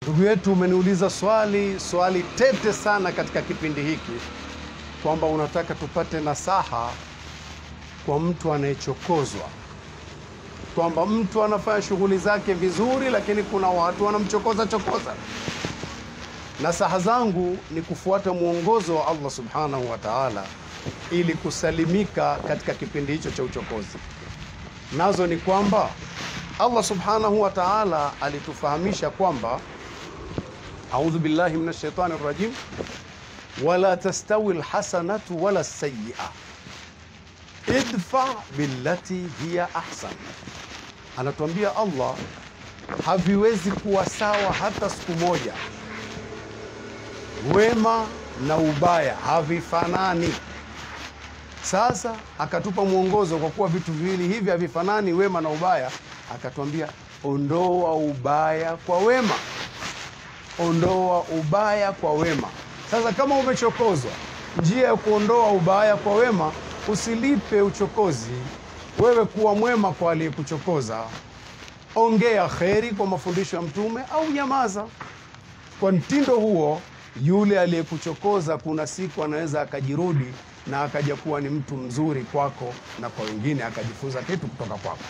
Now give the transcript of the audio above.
Ndugu yetu, umeniuliza swali tete sana katika kipindi hiki, kwamba unataka tupate nasaha kwa mtu anayechokozwa, kwamba mtu anafanya shughuli zake vizuri lakini kuna watu wanamchokoza. Nasaha zangu ni kufuata mwongozo wa Allah subhanahu wa ta'ala ili kusalimika katika kipindi hicho cha uchokozi. Nazo ni kwamba Allah subhanahu wa ta'ala alitufahamisha kwamba a'udhu billahi minash shaitanir rajim, wala tastawi alhasanatu wala sayyi'a idfa billati hiya ahsan. Anatuambia Allah, haviwezi kuwa sawa hata siku moja. Wema na ubaya havifanani. Sasa akatupa mwongozo, kwa kuwa vitu viwili hivi havifanani, wema na ubaya, akatuambia ondoa ubaya kwa wema. Ondoa ubaya kwa wema. Sasa kama umechokozwa, njia ya kuondoa ubaya kwa wema, usilipe uchokozi. Wewe kuwa mwema kwa aliyekuchokoza. Ongea kheri kwa mafundisho ya Mtume au nyamaza. Kwa mtindo huo, yule aliyekuchokoza kuna siku anaweza akajirudi na akaja kuwa ni mtu mzuri kwako na kwa wengine, akajifunza kitu kutoka kwako.